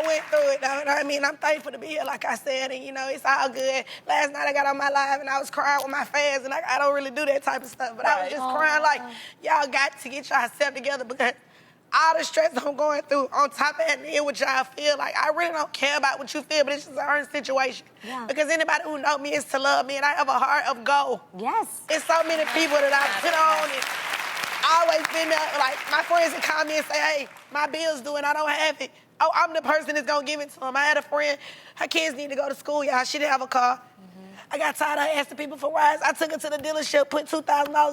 went through it, though. You know what I mean? I'm thankful to be here, like I said, and, you know, it's all good. Last night I got on my live, and I was crying with my fans, and I don't really do that type of stuff, but I was just crying like, y'all got to get yourself together because all the stress I'm going through, on top of that, and what y'all feel like, I really don't care about what you feel, but it's just a hard situation. Yeah. Because anybody who know me is to love me, and I have a heart of gold. Yes. It's so many people that I put on, and I always been there, like, my friends would call me and say, hey, my bill's due and I don't have it. Oh, I'm the person that's gonna give it to them. I had a friend, her kids need to go to school, y'all. She didn't have a car. I got tired of asking people for rides. I took her to the dealership, put $2,000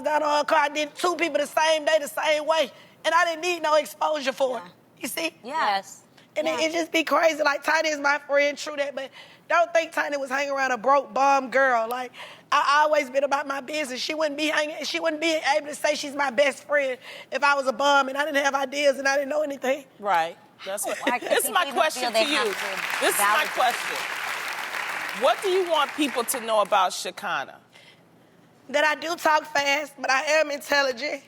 down on her car. I did 2 people the same day, the same way. And I didn't need no exposure for it. You see? Yes. And it just be crazy. Like, Tiny is my friend, true that, but don't think Tiny was hanging around a broke, bum girl. Like, I always been about my business. She wouldn't be able to say she's my best friend if I was a bum and I didn't have ideas and I didn't know anything. Right. That's what. This is my question to you. This is my question. What do you want people to know about Shekinah? That I do talk fast, but I am intelligent.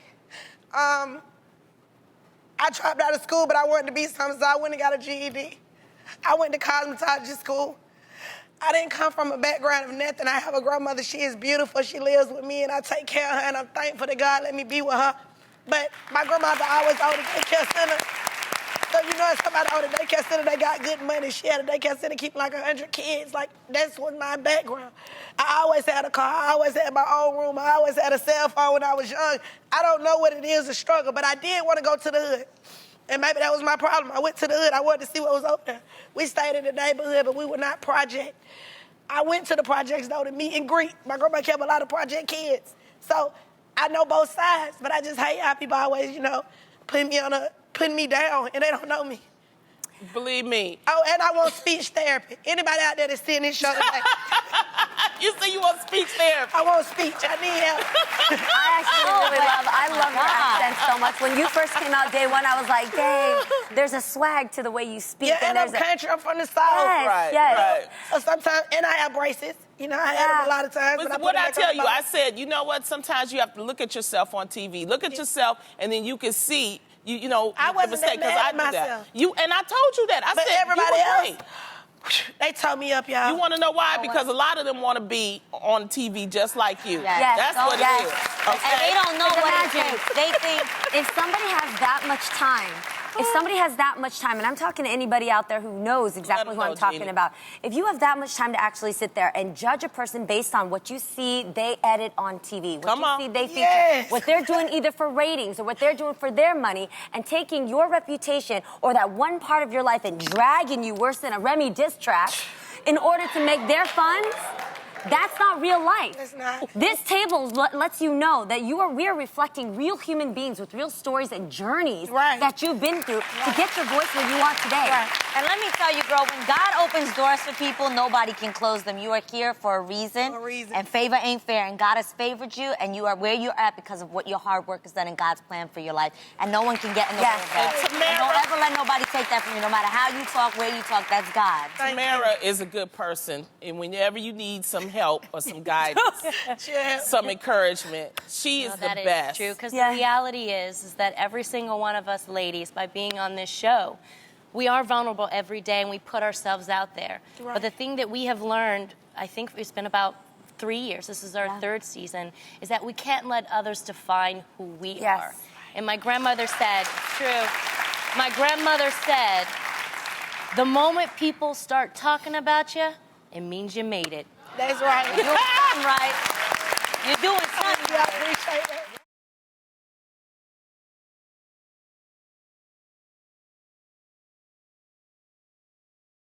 I dropped out of school, but I wanted to be something, so I went and got a GED. I went to cosmetology school. I didn't come from a background of nothing. I have a grandmother. She is beautiful. She lives with me, and I take care of her, and I'm thankful that God let me be with her. But my grandmother always owned a daycare center. So, you know, if somebody owned a daycare center, they got good money. She had a daycare center keeping like 100 kids. Like, that's what my background. I always had a car. I always had my own room. I always had a cell phone when I was young. I don't know what it is to struggle, but I did want to go to the hood. And maybe that was my problem. I went to the hood. I wanted to see what was over there. We stayed in the neighborhood, but we were not project. I went to the projects, though, to meet and greet. My grandma kept a lot of project kids. So I know both sides, but I just hate how people always, you know, putting me down, and they don't know me. Believe me. Oh, and I want speech therapy. Anybody out there that's seeing this show today? You say you want speech therapy. I want speech. I need help. I love your accent so much. When you first came out day one, I was like, dang, there's a swag to the way you speak. Yeah, and I'm country. I'm from the South. Yes, yes. So sometimes, and I have braces. You know, I had them a lot of times. But what I tell you, I said, you know what? Sometimes you have to look at yourself on TV. Look at yourself, and then you can see. You know, I wasn't that mad at that. myself. And I told you that. I but said everybody you were else, great. they told me up, y'all. You want to know why? Because a lot of them want to be on TV just like you. Yes. That's what it is. Okay? And they don't know what it is. They think if somebody has that much time, and I'm talking to anybody out there who knows exactly who I'm talking about. If you have that much time to actually sit there and judge a person based on what you see they edit on TV, what you see they feature, what they're doing either for ratings or what they're doing for their money, and taking your reputation or that one part of your life and dragging you worse than a Remy diss track in order to make their funds, that's not real life. It's not. This table lets you know that we are reflecting real human beings with real stories and journeys that you've been through to get your voice where you are today. And let me tell you, girl, when God opens doors for people, nobody can close them. You are here for a reason. And favor ain't fair. And God has favored you, and you are where you're at because of what your hard work has done in God's plan for your life. And no one can get in the way of that. And don't ever let nobody take that from you. No matter how you talk, where you talk, that's God. Tamara is a good person, and whenever you need some help or some guidance, some encouragement, she is the best. That is true, because the reality is that every single one of us ladies, by being on this show, we are vulnerable every day and we put ourselves out there. But the thing that we have learned, I think it's been about 3 years, this is our 3rd season, is that we can't let others define who we are. And my grandmother said, my grandmother said, the moment people start talking about you, it means you made it. That's right. You're doing something right. You're doing something right. I appreciate that.